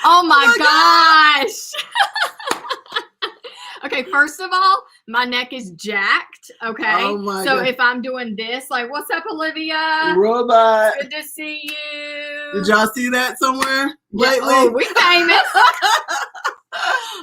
Oh my gosh. Okay, first of all, my neck is jacked. Okay. Oh my so God. if I'm doing this, like, what's up, Olivia? Robot. Good to see you. Did y'all see that somewhere lately? Oh, we famous.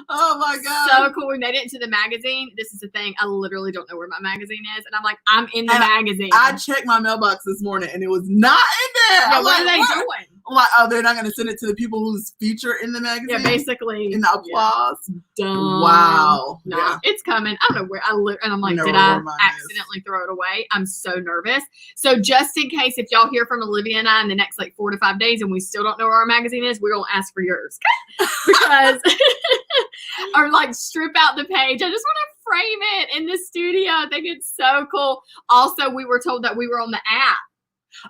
Oh my God. So cool. We made it into the magazine. This is the thing. I literally don't know where my magazine is. And I'm like, I'm in the magazine. I checked my mailbox this morning and it was not in there. Yeah, I'm what like, are they doing? I'm like, oh, they're not going to send it to the people who's featured in the magazine? Yeah, basically. In the applause? Yeah. Dumb. Wow. No, yeah. It's coming. I don't know where. And I'm like, did I accidentally throw it away? I'm so nervous. So just in case, if y'all hear from Olivia and I in the next like 4 to 5 days and we still don't know where our magazine is, we're going to ask for yours. Because, or like strip out the page. I just want to frame it in the studio. I think it's so cool. Also, we were told that we were on the app.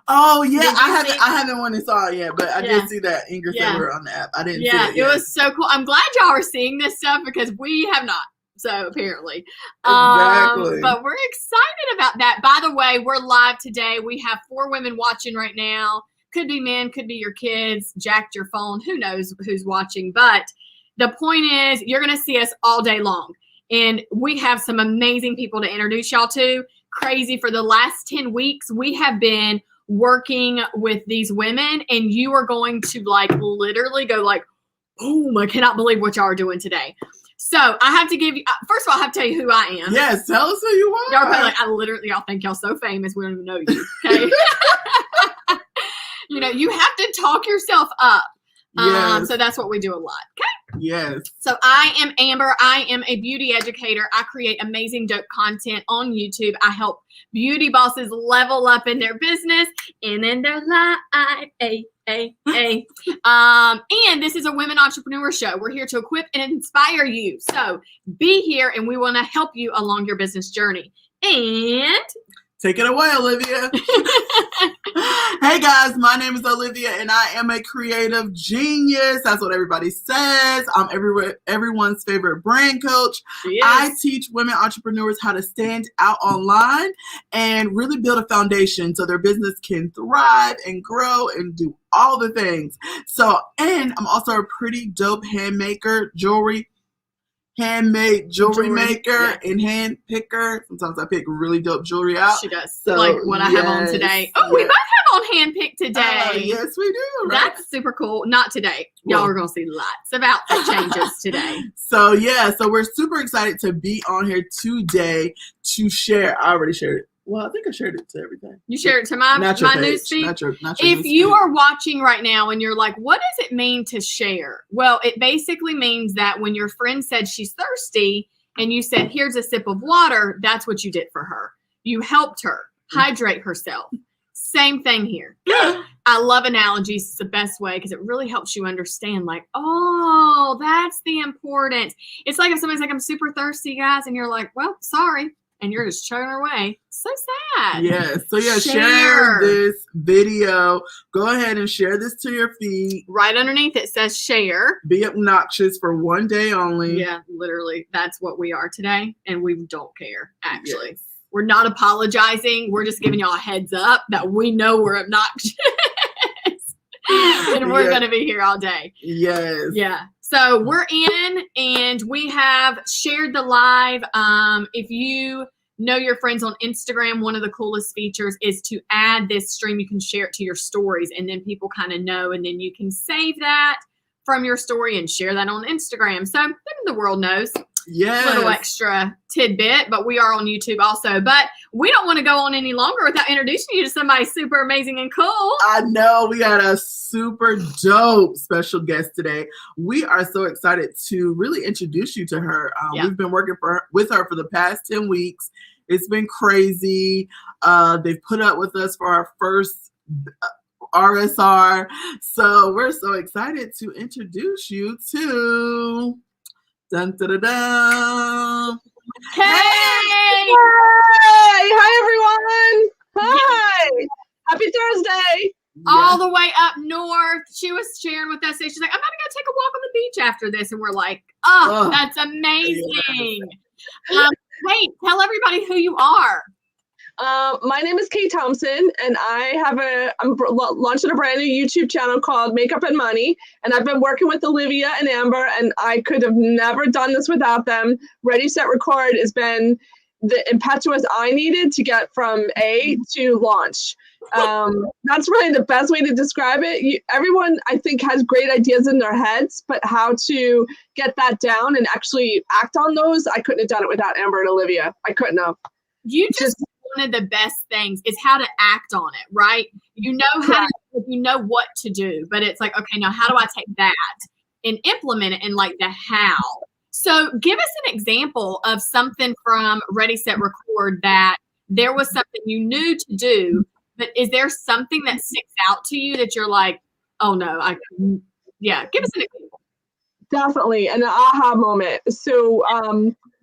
Oh yeah, I haven't went and saw it yet, but I did see that Ingrid said we're on the app. I didn't see it yet. It was so cool. I'm glad y'all are seeing this stuff because we have not. So apparently. Exactly. But we're excited about that. By the way, we're live today. We have 4 women watching right now. Could be men, could be your kids, jacked your phone. Who knows who's watching? But the point is, you're going to see us all day long. And we have some amazing people to introduce y'all to. Crazy. For the last 10 weeks, we have been working with these women, and you are going to like literally go like, boom, I cannot believe what y'all are doing today. So I have to give you, first of all, I have to tell you who I am. Yes, tell us who you are. Y'all are probably like, y'all think y'all so famous, we don't even know you. Okay. You know, you have to talk yourself up. Yes. So that's what we do a lot. Okay. Yes. So I am Amber. I am a beauty educator. I create amazing, dope content on YouTube. I help beauty bosses level up in their business and in their life. And this is a women entrepreneur show. We're here to equip and inspire you. So be here, and we want to help you along your business journey. And take it away, Olivia. Hey guys, my name is Olivia and I am a creative genius. That's what everybody says. I'm everyone's favorite brand coach. Yes. I teach women entrepreneurs how to stand out online and really build a foundation so their business can thrive and grow and do all the things. So, and I'm also a pretty dope handmade jewelry maker and hand picker. Sometimes I pick really dope jewelry out. She does. So, like what I have on today. Oh, we both have on hand pick today. Yes, we do. Right? That's super cool. Not today. Y'all are going to see lots of outfit changes today. So we're super excited to be on here today to share. I already shared it. Well, I think I shared it to everything. You shared it to my newsfeed? Not your if you are watching right now and you're like, what does it mean to share? Well, it basically means that when your friend said she's thirsty and you said, here's a sip of water, that's what you did for her. You helped her hydrate herself. Same thing here. I love analogies. It's the best way because it really helps you understand, like, oh, that's the importance. It's like if somebody's like, I'm super thirsty, guys, and you're like, well, sorry. And you're just chugging away. So sad. Yes. So share this video. Go ahead and share this to your feed. Right underneath it says share. Be obnoxious for one day only. Yeah, literally. That's what we are today. And we don't care, actually. Yes. We're not apologizing. We're just giving y'all a heads up that we know we're obnoxious. And we're going to be here all day. Yes. Yeah. So we're in and we have shared the live. If you know your friends on Instagram, one of the coolest features is to add this stream. You can share it to your stories and then people kind of know, and then you can save that from your story and share that on Instagram. So then the world knows. Yes. Little extra tidbit, but we are on YouTube also. But we don't want to go on any longer without introducing you to somebody super amazing and cool. I know we got a super dope special guest today. We are so excited to really introduce you to her. We've been working with her for the past 10 weeks. It's been crazy. They've put up with us for our first RSR. So we're so excited to introduce you to... Dun, dun, dun, dun. Hey! Hi, everyone. Hi. Happy Thursday. All the way up north. She was sharing with us. She's like, I'm going to go take a walk on the beach after this. And we're like, oh, that's amazing. Hey, tell everybody who you are. My name is Kate Thompson, and I'm launching a brand new YouTube channel called Makeup and Money. And I've been working with Olivia and Amber, and I could have never done this without them. Ready, Set, Record has been the impetus I needed to get from A to launch. That's really the best way to describe it. Everyone, I think, has great ideas in their heads, but how to get that down and actually act on those, I couldn't have done it without Amber and Olivia. I couldn't have. You just one of the best things is how to act on it, right? You know how you know what to do, but it's like, okay, now how do I take that and implement it in like the how? So give us an example of something from Ready, Set, Record that there was something you knew to do, but is there something that sticks out to you that you're like, oh no, give us an example. Definitely an aha moment. So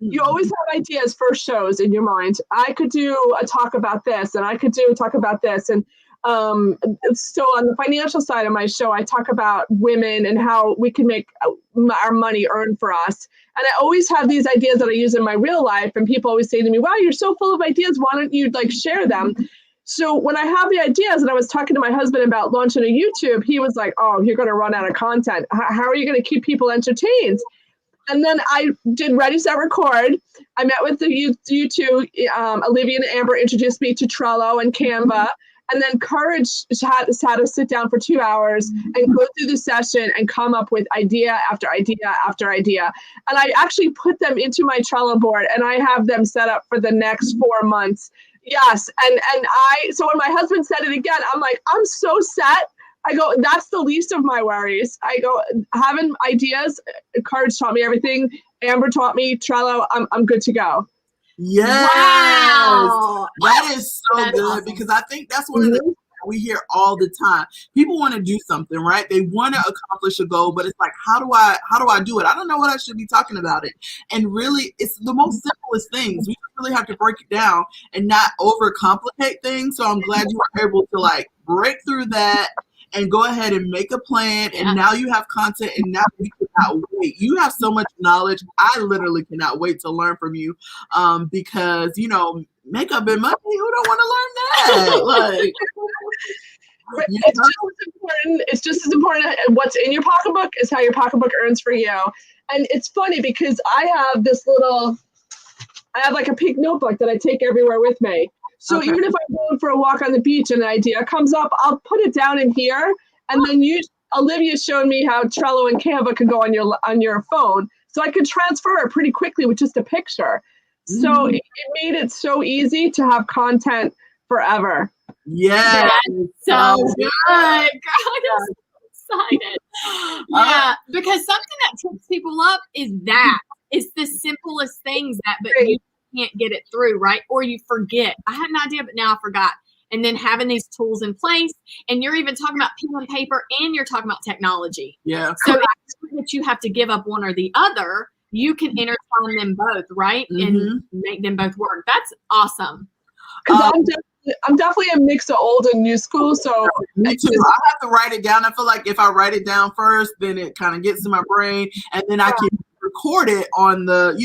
you always have ideas for shows in your mind. I could do a talk about this, and I could do a talk about this. And so on the financial side of my show, I talk about women and how we can make our money earn for us. And I always have these ideas that I use in my real life. And people always say to me, wow, you're so full of ideas. Why don't you share them? So when I have the ideas, and I was talking to my husband about launching a YouTube, he was like, oh, you're going to run out of content. How are you going to keep people entertained? And then I did Ready, Set, Record. I met with you two. Olivia and Amber introduced me to Trello and Canva. And then Courage had to sit down for 2 hours and go through the session and come up with idea after idea after idea. And I actually put them into my Trello board, and I have them set up for the next 4 months. Yes. So when my husband said it again, I'm like, I'm so set. I go, that's the least of my worries. I go, having ideas, Courage taught me everything. Amber taught me Trello. I'm good to go. Yes. Wow. That is so That's good awesome. because I think that's one of the things that we hear all the time. People want to do something, right? They want to accomplish a goal, but it's like, how do I do it? I don't know what I should be talking about it. And really, it's the most simplest things. We really have to break it down and not overcomplicate things. So I'm glad you were able to break through that and go ahead and make a plan. And now you have content, and now we cannot wait. You have so much knowledge. I literally cannot wait to learn from you because, makeup and money, who don't want to learn that? It's just as important. What's in your pocketbook is how your pocketbook earns for you. And it's funny because I have a pink notebook that I take everywhere with me. So even if I'm going for a walk on the beach and an idea comes up, I'll put it down in here. And then Olivia showed me how Trello and Canva can go on your phone. So I could transfer it pretty quickly with just a picture. So it made it so easy to have content forever. Yeah. So good. Girl, I'm so excited. Yeah, because something that trips people up is that. It's the simplest things but you can't get it through, right? Or you forget. I had an idea, but now I forgot. And then having these tools in place, and you're even talking about pen and paper, and you're talking about technology. Yeah. So it's not that you have to give up one or the other. You can intertwine them both, right? And make them both work. That's awesome. Because I'm definitely a mix of old and new school. So me too. I have to write it down. I feel like if I write it down first, then it kind of gets in my brain, and then I can record it on the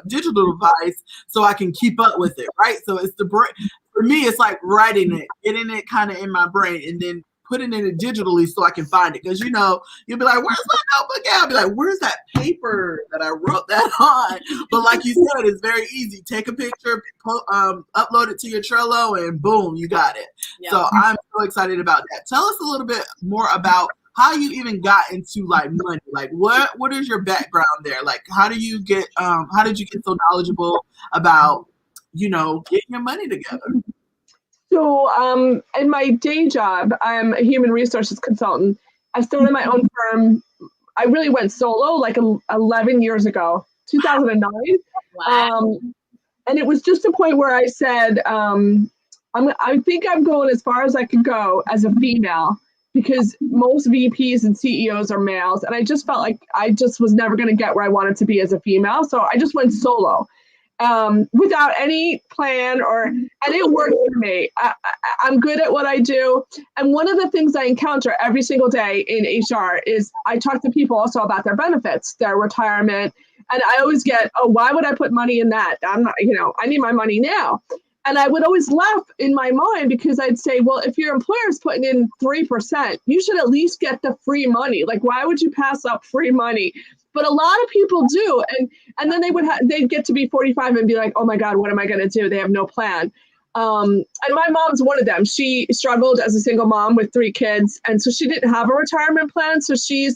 digital device so I can keep up with it, right? So it's the brain. For me, it's like writing it, getting it kind of in my brain, and then putting it digitally so I can find it. Because you'll be like, where's my notebook at? I'll be like, where's that paper that I wrote that on? But like you said, it's very easy. Take a picture, upload it to your Trello, and boom, you got it. Yep. So I'm so excited about that. Tell us a little bit more about how you even got into money. Like what is your background there? Like how did you get so knowledgeable about getting your money together? So in my day job, I'm a human resources consultant. I started my own firm. I really went solo 11 years ago, 2009. Wow. And it was just a point where I said, I think I'm going as far as I can go as a female, because most VPs and CEOs are males. And I just felt like I just was never going to get where I wanted to be as a female. So I just went solo. Without any plan and it worked for me. I'm good at what I do. And one of the things I encounter every single day in HR is I talk to people also about their benefits, their retirement. And I always get, oh, why would I put money in that? I'm not, I need my money now. And I would always laugh in my mind because I'd say, well, if your employer's putting in 3%, you should at least get the free money. Like, why would you pass up free money? But a lot of people do. And then they'd get to be 45 and be like, oh my God, what am I going to do? They have no plan. And my mom's one of them. She struggled as a single mom with 3 kids. And so she didn't have a retirement plan. So she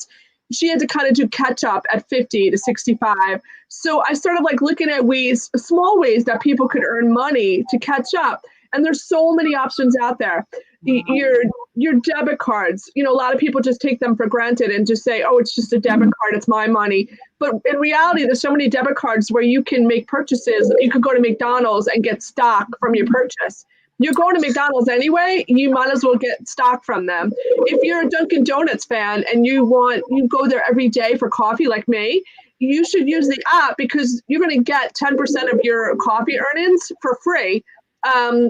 had to kind of do catch up at 50 to 65. So I started like looking at small ways that people could earn money to catch up. And there's so many options out there. Your debit cards, a lot of people just take them for granted and just say, oh, it's just a debit card, it's my money. But in reality, there's so many debit cards where you can make purchases. You could go to McDonald's and get stock from your purchase. You're going to McDonald's anyway, you might as well get stock from them. If you're a Dunkin' Donuts fan and you go there every day for coffee like me, you should use the app because you're going to get 10% of your coffee earnings for free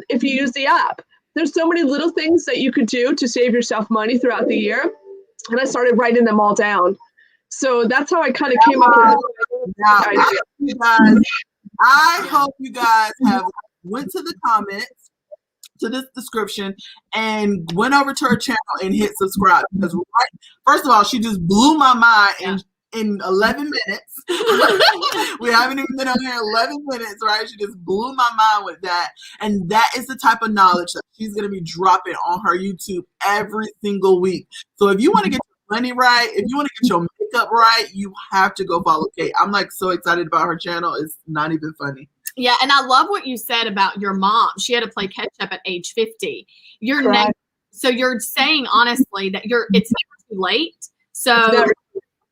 if you use the app. There's so many little things that you could do to save yourself money throughout the year. And I started writing them all down. So that's how I kind of came up with this idea. I hope you guys have went to the comments to this description and went over to her channel and hit subscribe. Because first of all, she just blew my mind in 11 minutes. We haven't even been on here 11 minutes, right? She just blew my mind with that. And that is the type of knowledge that she's going to be dropping on her YouTube every single week. So if you want to get your money right, if you want to get your makeup right, you have to go follow Kate. I'm like so excited about her channel. It's not even funny. Yeah, and I love what you said about your mom. She had to play catch up at age 50. So you're saying honestly that it's never too late. So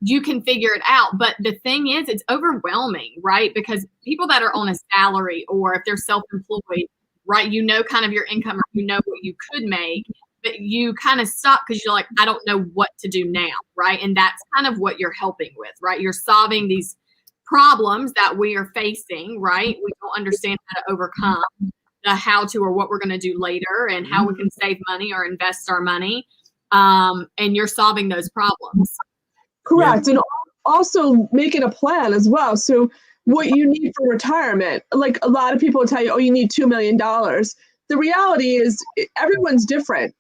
you can figure it out. But the thing is, it's overwhelming, right? Because people that are on a salary or if they're self-employed, right, kind of your income or what you could make, but you kind of stop because you're like, I don't know what to do now, right? And that's kind of what you're helping with, right? You're solving these problems that we are facing, right? We don't understand how to overcome the how to or what we're going to do later and how we can save money or invest our money. And you're solving those problems. Correct. And also making a plan as well. So what you need for retirement, like a lot of people will tell you, oh, you need $2 million. The reality is everyone's different.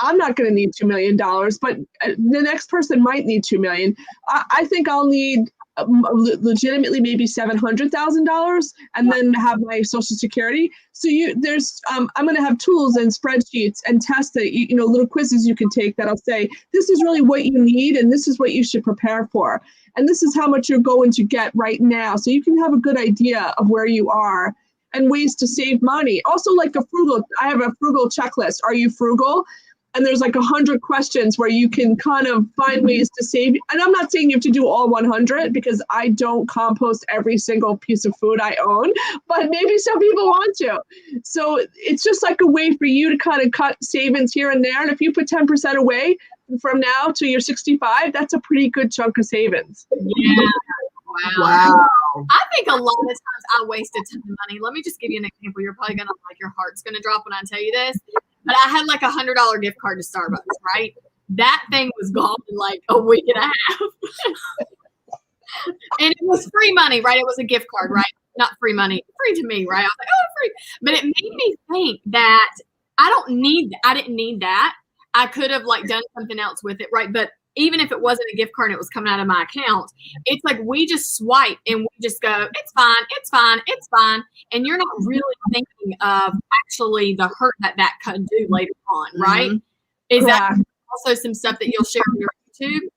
I'm not going to need $2 million, but the next person might need $2 million. I think I'll need legitimately maybe $700,000 and then have my Social Security. So I'm going to have tools and spreadsheets and tests that little quizzes you can take that'll say this is really what you need and this is what you should prepare for, and this is how much you're going to get right now, so you can have a good idea of where you are and ways to save money. Also, like I have a frugal checklist. Are you frugal? And there's like 100 questions where you can kind of find ways to save. And I'm not saying you have to do all 100 because I don't compost every single piece of food I own, but maybe some people want to. So it's just like a way for you to kind of cut savings here and there. And if you put 10% away from now to your 65, that's a pretty good chunk of savings. Yeah. Wow. I think a lot of times I waste a ton of money. Let me just give you an example. You're probably going to your heart's going to drop when I tell you this. But I had like $100 gift card to Starbucks, right? That thing was gone in like a week and a half. And it was free money, right? It was a gift card, right? Not free money, free to me, right? I was like, oh, free. But it made me think that I didn't need that. I could have done something else with it, right? But even if it wasn't a gift card and it was coming out of my account, it's like we just swipe and we just go, it's fine, it's fine, it's fine. And you're not really thinking of actually the hurt that could do later on, right? Mm-hmm. Is that also some stuff that you'll share on your YouTube?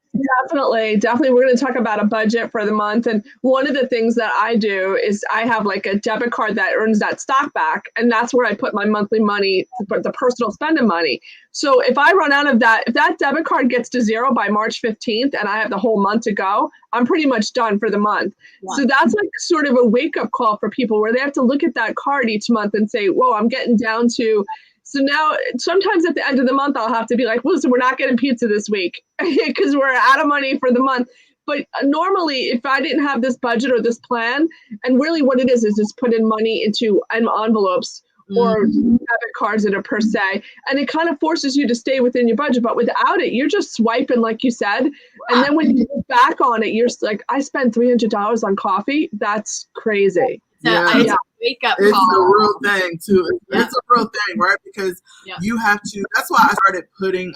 Definitely. We're going to talk about a budget for the month. And one of the things that I do is I have like a debit card that earns that stock back. And that's where I put my monthly money, the personal spending money. So if I run out of that, if that debit card gets to zero by March 15th and I have the whole month to go, I'm pretty much done for the month. Wow. So that's like sort of a wake up call for people where they have to look at that card each month and say, whoa, I'm getting down to. So now sometimes at the end of the month, I'll have to be like, listen, we're not getting pizza this week because we're out of money for the month. But normally, if I didn't have this budget or this plan, and really what it is just put in money into envelopes or debit cards that are per se, and it kind of forces you to stay within your budget. But without it, you're just swiping, like you said. And then when you look back on it, you're like, I spent $300 on coffee. That's crazy. So it's wake up It's call. a real thing too. Yeah. It's a real thing, right? Because you have to. That's why I started putting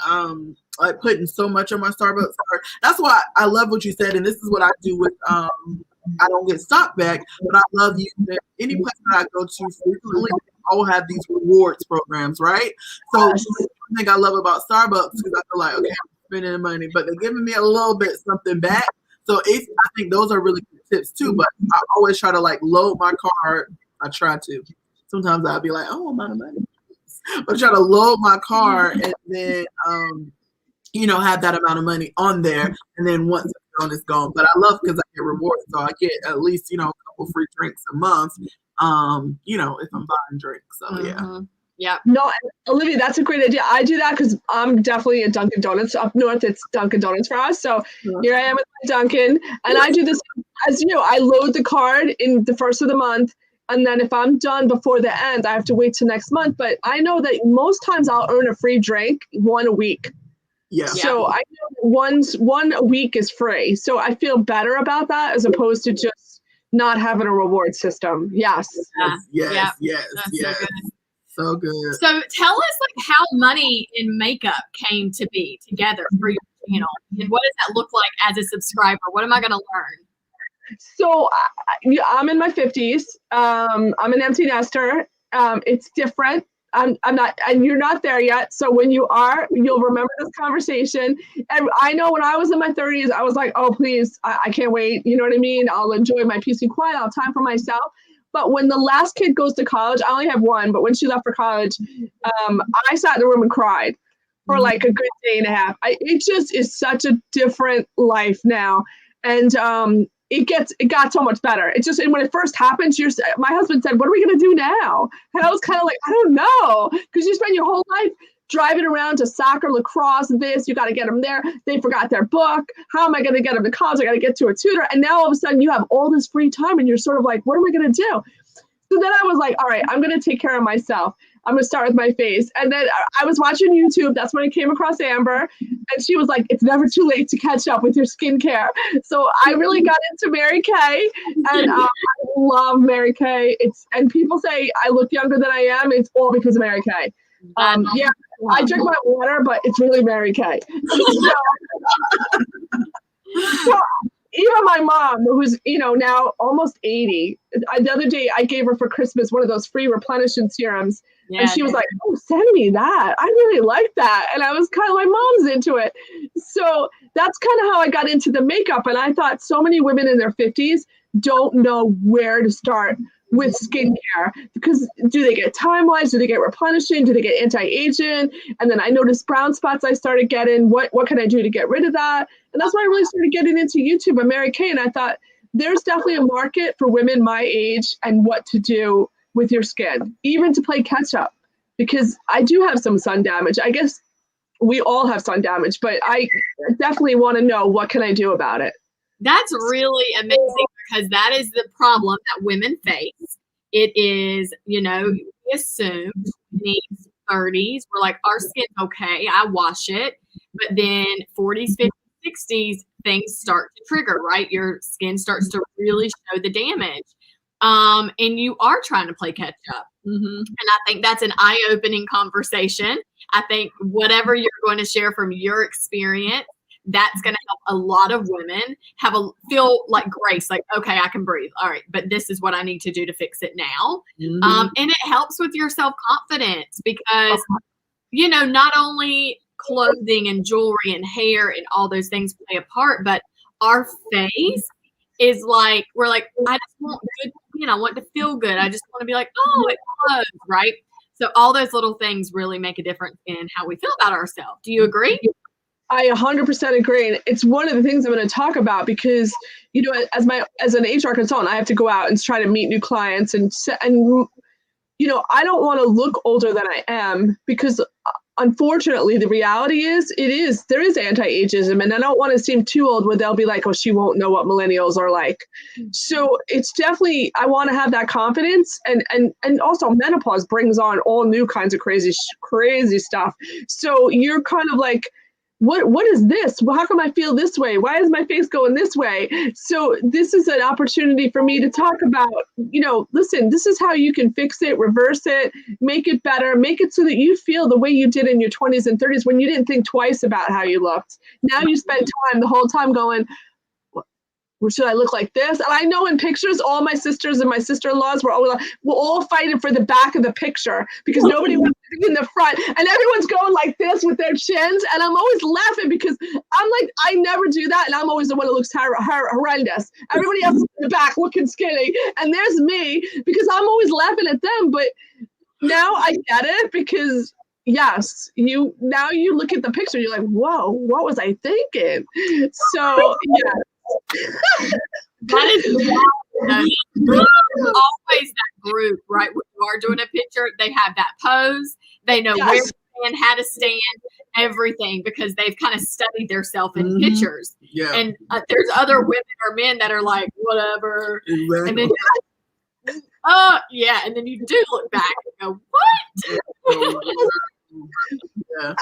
so much on my Starbucks card. That's why I love what you said, and this is what I do with I don't get stock back, but I love using any place that I go to frequently. I will have these rewards programs, right? So the thing I love about Starbucks is I feel like, okay, I'm spending money, but they're giving me a little bit something back. So I think those are really good tips too. But I always try to like load my card. I try to. Sometimes I'll be like, oh, I'm out of money. But try to load my card and then have that amount of money on there. And then once it's gone, it's gone. But I love because I get rewards. So I get at least, a couple free drinks a month. If I'm buying drinks. So yeah. No, Olivia, that's a great idea. I do that because I'm definitely a Dunkin' Donuts up north. It's Dunkin' Donuts for us. So here I am at Dunkin', and I do this as I load the card in the first of the month, and then if I'm done before the end, I have to wait till next month. But I know that most times I'll earn a free drink one a week. Yeah. So I know one a week is free. So I feel better about that as opposed to just not having a reward system. Yes. Yes. So good. So good. So tell us how money in makeup came to be together for your channel, and what does that look like as a subscriber? What am I going to learn? So I'm in my 50s. I'm an empty nester. It's different. I'm not, and you're not there yet. So when you are, you'll remember this conversation. And I know when I was in my 30s, I was like, oh, please, I can't wait. You know what I mean? I'll enjoy my peace and quiet. I'll have time for myself. But when the last kid goes to college, I only have one, but when she left for college, I sat in the room and cried for like a good day and a half. It just is such a different life now. And it got so much better. And when it first happened, my husband said, what are we going to do now? And I was kind of like, I don't know. Because you spend your whole life driving around to soccer, lacrosse, you got to get them there. They forgot their book. How am I going to get them to college? I got to get to a tutor. And now all of a sudden you have all this free time and you're sort of like, what am I going to do? So then I was like, all right, I'm going to take care of myself. I'm going to start with my face. And then I was watching YouTube. That's when I came across Amber. And she was like, it's never too late to catch up with your skincare. So I really got into Mary Kay. And I love Mary Kay. And people say I look younger than I am. It's all because of Mary Kay. I drink my water, but it's really Mary Kay. So even my mom, who's, now almost 80, the other day I gave her for Christmas one of those free replenishing serums. And she was like, oh, send me that. I really like that. And I was kind of like, mom's into it. So that's kind of how I got into the makeup. And I thought so many women in their 50s don't know where to start with skincare, because do they get time-wise? Do they get replenishing? Do they get anti-aging? And then I noticed brown spots I started getting. What can I do to get rid of that? And that's why I really started getting into YouTube and Mary Kay. And I thought there's definitely a market for women my age and what to do with your skin, even to play catch up, because I do have some sun damage. I guess we all have sun damage, but I definitely want to know, what can I do about it? That's really amazing, because that is the problem that women face. It is, we assume in the 30s, we're like, our skin's okay, I wash it. But then 40s, 50s, 60s, things start to trigger, right? Your skin starts to really show the damage. And you are trying to play catch up. And I think that's an eye-opening conversation. I think whatever you're going to share from your experience, that's going to help a lot of women feel like grace, like, okay, I can breathe. All right, but this is what I need to do to fix it now. And it helps with your self-confidence, because, not only clothing and jewelry and hair and all those things play a part, but our face is like, we're like, I just want good skin. I want to feel good. I just want to be like, oh, it glows, right? So all those little things really make a difference in how we feel about ourselves. Do you agree? I 100% agree. And it's one of the things I'm going to talk about, because, as an HR consultant, I have to go out and try to meet new clients and I don't want to look older than I am, because unfortunately the reality is there is anti-ageism, and I don't want to seem too old where they'll be like, oh, she won't know what millennials are like. So it's definitely, I want to have that confidence, and also menopause brings on all new kinds of crazy stuff. So you're kind of like what is this? Well, how come I feel this way? Why is my face going this way? So this is an opportunity for me to talk about, listen, this is how you can fix it, reverse it, make it better, make it so that you feel the way you did in your 20s and 30s when you didn't think twice about how you looked. Now you spend time the whole time going, should I look like this? And I know in pictures, all my sisters and my sister-in-laws we're all fighting for the back of the picture because nobody wants to be in the front. And everyone's going like this with their chins. And I'm always laughing because I'm like, I never do that. And I'm always the one that looks horrendous. Everybody else is in the back looking skinny. And there's me because I'm always laughing at them. But now I get it because yes, now you look at the picture, you're like, whoa, what was I thinking? So yeah. That is always that group, right? When you are doing a picture, they have that pose. They know where to stand, how to stand, everything because they've kind of studied themselves in pictures. Yeah. And there's other women or men that are like, whatever. Exactly. And then, and then you do look back and go, what? Yeah.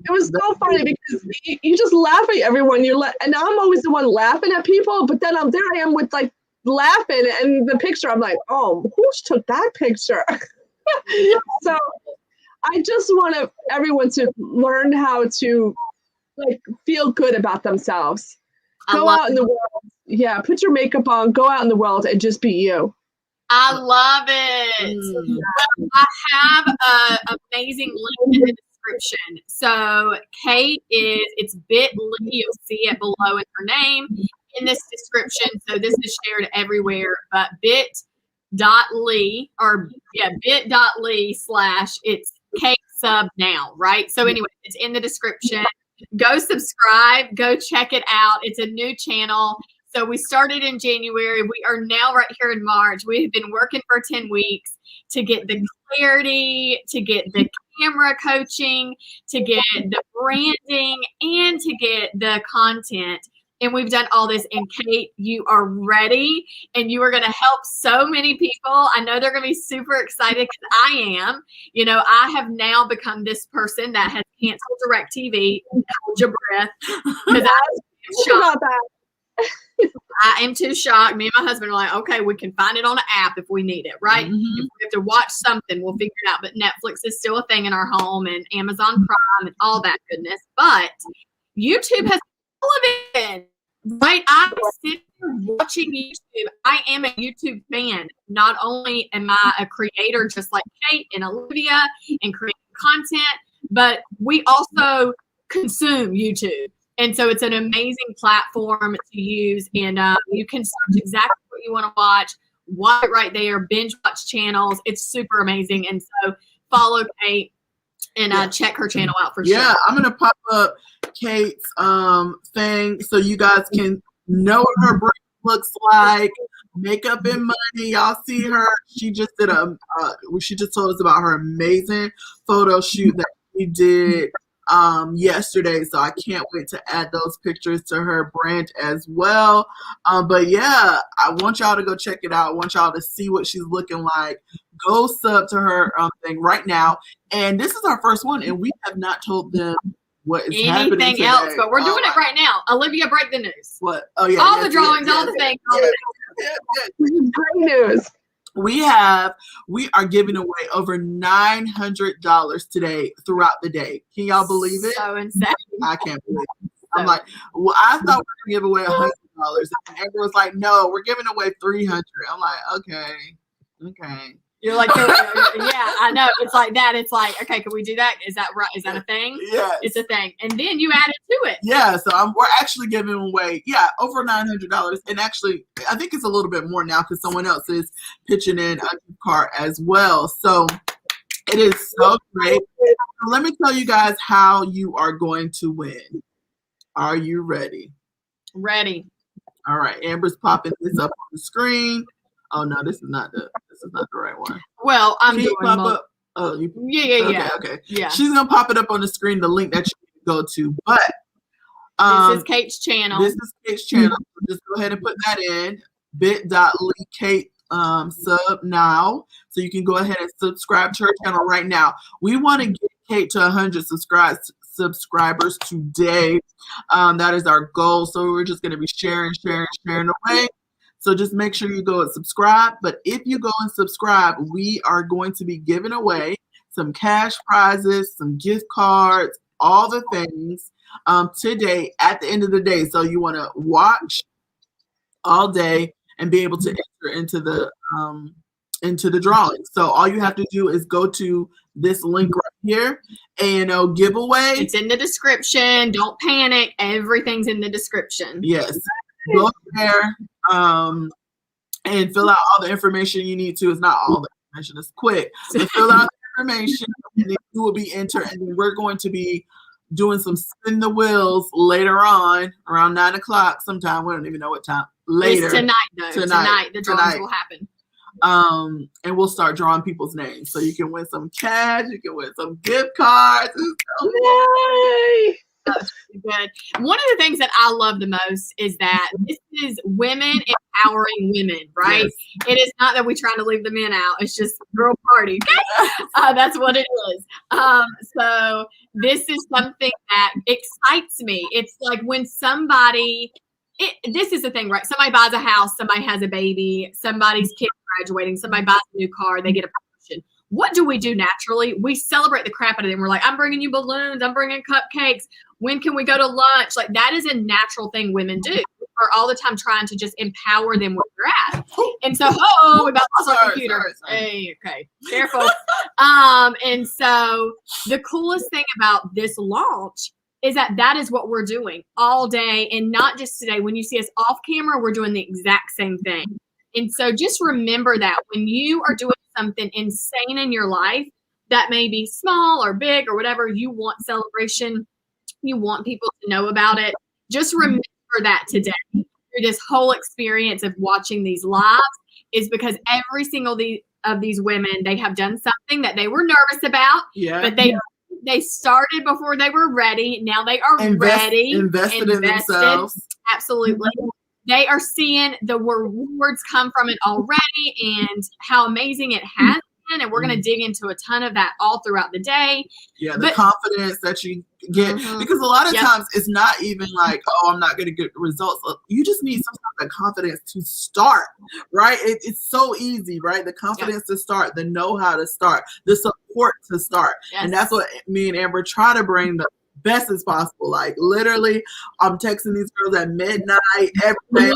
It was so funny because you just laugh at everyone. And I'm always the one laughing at people, but then there I am with like laughing and the picture. I'm like, oh, who took that picture? So I just want everyone to learn how to like feel good about themselves. Go out in the world. Yeah, put your makeup on. Go out in the world and just be you. I love it. I have an amazing link in the description. So Kate it's bit.ly. You'll see it below in her name in this description. So this is shared everywhere, but bit.ly /it's Kate Sub Now, right? So anyway, it's in the description. Go subscribe, go check it out. It's a new channel. So we started in January. We are now right here in March. We have been working for 10 weeks to get the clarity, to get the camera coaching, to get the branding, and to get the content. And we've done all this. And Kate, you are ready, and you are going to help so many people. I know they're going to be super excited because I am. I have now become this person that has canceled DirecTV. Hold your breath. Because I am too shocked. Me and my husband are like, okay, we can find it on an app if we need it, right? If we have to watch something, we'll figure it out. But Netflix is still a thing in our home and Amazon Prime and all that goodness. But YouTube has all of it, right? I sit here watching YouTube. I am a YouTube fan. Not only am I a creator just like Kate and Olivia and creating content, but we also consume YouTube. And so it's an amazing platform to use, and you can search exactly what you want to watch it right there, binge watch channels. It's super amazing. And so follow Kate and check her channel out for sure. Yeah, I'm going to pop up Kate's thing so you guys can know what her brain looks like. Makeup and Money. Y'all see her. She just did she just told us about her amazing photo shoot that she did yesterday, so I can't wait to add those pictures to her brand as well. But yeah, I want y'all to go check it out. I want y'all to see what she's looking like. Go sub to her thing right now. And this is our first one, and we have not told them what is happening anything today. else, but we're doing it right now. Olivia, break the news. What? Oh yeah, all the drawings, all the things. Great news. We are giving away over $900 today throughout the day. Can y'all believe it? So insane. I can't believe it. I'm like, well, I thought we were going to give away $100. And everyone's like, no, we're giving away $300. I'm like, okay. You're like, yeah, I know. It's like that. It's like, okay, can we do that? Is that right? Is that a thing? Yeah. It's a thing. And then you add it to it. Yeah, so we're actually giving away, over $900. And actually, I think it's a little bit more now because someone else is pitching in a gift card as well. So it is so great. So let me tell you guys how you are going to win. Are you ready? Ready. All right, Amber's popping this up on the screen. Oh no, this is not the right one. Well, I'm doing pop up. Oh, yeah. Okay. Yeah. She's gonna pop it up on the screen, the link that you can go to. But this is Kate's channel. Just go ahead and put that in bit.ly Kate sub now, so you can go ahead and subscribe to her channel right now. We want to get Kate to 100 subscribers today. That is our goal. So we're just going to be sharing away. So just make sure you go and subscribe. But if you go and subscribe, we are going to be giving away some cash prizes, some gift cards, all the things today at the end of the day. So you want to watch all day and be able to enter into the drawing. So all you have to do is go to this link right here, A&O giveaway. It's in the description. Don't panic. Everything's in the description. Yes. Go there and fill out all the information you need to. It's not all the information. It's quick. But fill out the information and then you will be entered. And then we're going to be doing some spin the wheels later on around 9 o'clock sometime. We don't even know what time. Later. It's tonight, though. Tonight the drawings will happen. And we'll start drawing people's names. So you can win some cash, you can win some gift cards. Yay! That's good. One of the things that I love the most is that this is women empowering women, right? Yes. It is not that we're trying to leave the men out. It's just girl party. That's what it is. So this is something that excites me. It's like when somebody, this is the thing, right? Somebody buys a house, somebody has a baby, somebody's kid graduating, somebody buys a new car, they get a promotion. What do we do naturally? We celebrate the crap out of them. We're like, I'm bringing you balloons. I'm bringing cupcakes. When can we go to lunch? Like that is a natural thing women do. We're all the time trying to just empower them where they're at. And so, we about lost our computer. Sorry. Hey, okay, careful. And so the coolest thing about this launch is that is what we're doing all day, and not just today. When you see us off camera, we're doing the exact same thing. And so just remember that when you are doing something insane in your life that may be small or big or whatever, you want celebration, you want people to know about it. Just remember that today through this whole experience of watching these lives is because every single of these women, they have done something that they were nervous about, but they started before they were ready. Now they are ready. Invested in themselves. Absolutely. They are seeing the rewards come from it already and how amazing it has been. And we're going to dig into a ton of that all throughout the day. Yeah, the confidence that you get. Because a lot of times it's not even like, I'm not going to get results. You just need some sort of confidence to start, right? It's so easy, right? The confidence to start, the know-how to start, the support to start. Yes. And that's what me and Amber try to bring the best as possible. Like literally, I'm texting these girls at midnight every day.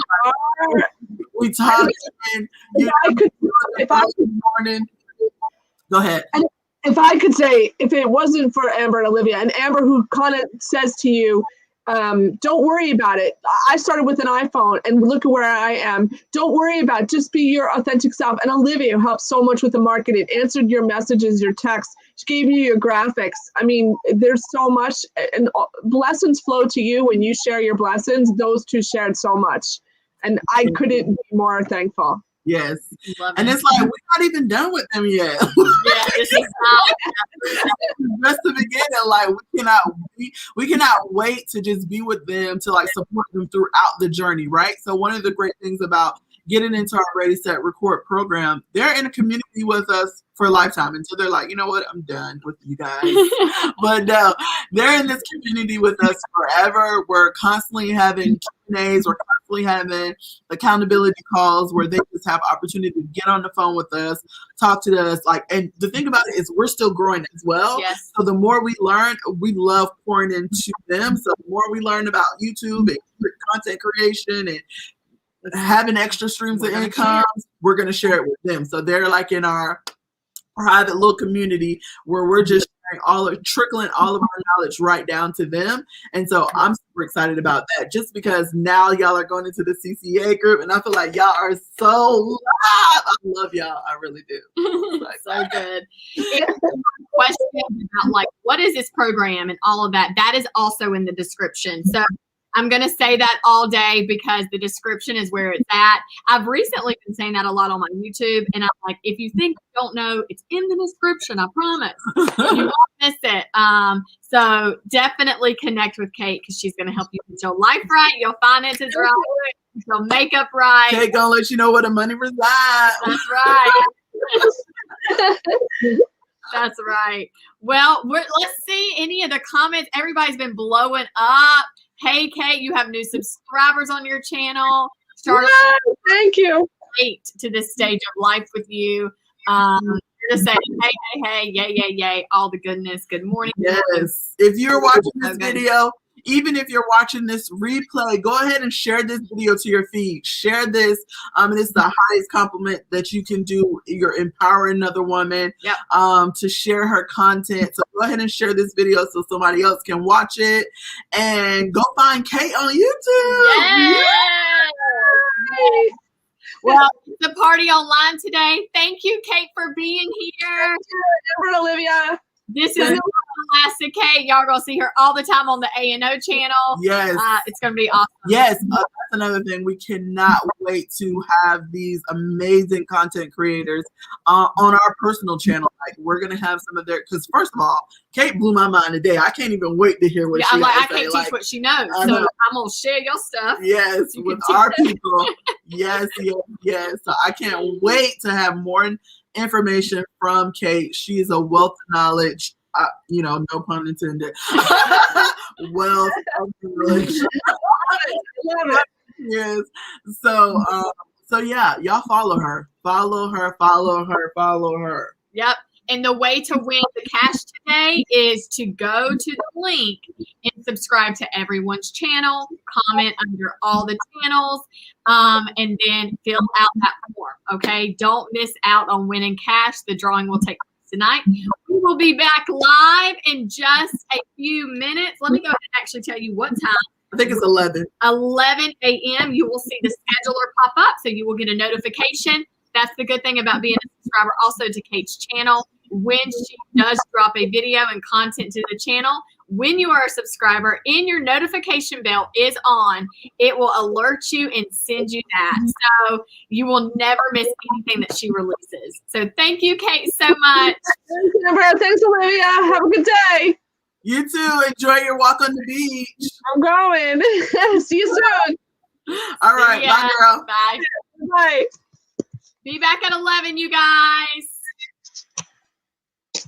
We talk, and morning. Go ahead. And if I could say, if it wasn't for Amber and Olivia, and Amber who kind of says to you, don't worry about it. I started with an iPhone and look at where I am. Don't worry about it. Just be your authentic self. And Olivia, who helped so much with the marketing, answered your messages, your texts. She gave you your graphics. I mean, there's so much, and blessings flow to you when you share your blessings. Those two shared so much. And I couldn't be more thankful. Yes. And it's like, we're not even done with them yet. This is just the beginning. Like we cannot wait to just be with them, to like support them throughout the journey, right? So one of the great things about getting into our Ready, Set, Record program, they're in a community with us for a lifetime until they're like, you know what, I'm done with you guys. But no, they're in this community with us forever. We're constantly having Q&As, we're constantly having accountability calls where they just have opportunity to get on the phone with us, talk to us. Like, and the thing about it is we're still growing as well. Yes. So the more we learn, we love pouring into them. So the more we learn about YouTube and content creation and having extra streams of income, we're going to share it with them. So they're like in our private little community where we're just trickling all of our knowledge right down to them. And so I'm super excited about that, just because now y'all are going into the CCA group and I feel like y'all are so live. I love y'all. I really do. So good. Questions about like, what is this program and all of that, that is also in the description. So I'm going to say that all day because the description is where it's at. I've recently been saying that a lot on my YouTube. And I'm like, if you think you don't know, it's in the description. I promise. You won't miss it. So definitely connect with Kate because she's going to help you get your life right, your finances right, your makeup right. Kate going to let you know where the money resides. That's right. That's right. Well, let's see any of the comments. Everybody's been blowing up. Hey, Kate, you have new subscribers on your channel. Charlotte, thank you. late to this stage of life with you. Just saying, hey, yay, all the goodness. Good morning. Yes. If you're watching this video, even if you're watching this replay, go ahead and share this video to your feed. Share this. And it's the highest compliment that you can do. You're empowering another woman to share her content. So go ahead and share this video so somebody else can watch it. And go find Kate on YouTube. Yay! Well, the party online today. Thank you, Kate, for being here. Remember, Olivia. This is Classic Kate. Y'all gonna see her all the time on the A&O channel. Yes. It's gonna be awesome. Yes, that's another thing. We cannot wait to have these amazing content creators on our personal channel. Like, we're gonna have some of their, because first of all, Kate blew my mind today. I can't even wait to hear what she I has to can't say. teach what she knows, so I'm gonna share your stuff. Yes, with our people. Yes. So I can't wait to have more information from Kate. She is a wealth of knowledge. No pun intended. Wealth of knowledge. Love it. Yes. So yeah, y'all follow her. Follow her. Yep. And the way to win the cash today is to go to the link and subscribe to everyone's channel, comment under all the channels, and then fill out that form. Okay. Don't miss out on winning cash. The drawing will take place tonight. We will be back live in just a few minutes. Let me go ahead and actually tell you what time. I think it's 11. 11 a.m. You will see the scheduler pop up, so you will get a notification. That's the good thing about being a subscriber also to Kate's channel. When she does drop a video and content to the channel, when you are a subscriber, in your notification bell is on. It will alert you and send you that. So you will never miss anything that she releases. So thank you, Kate, so much. Thanks, Amber. Thanks, Olivia. Have a good day. You too. Enjoy your walk on the beach. I'm going. See you soon. All right. Bye, girl. Bye. Bye. Be back at 11, you guys.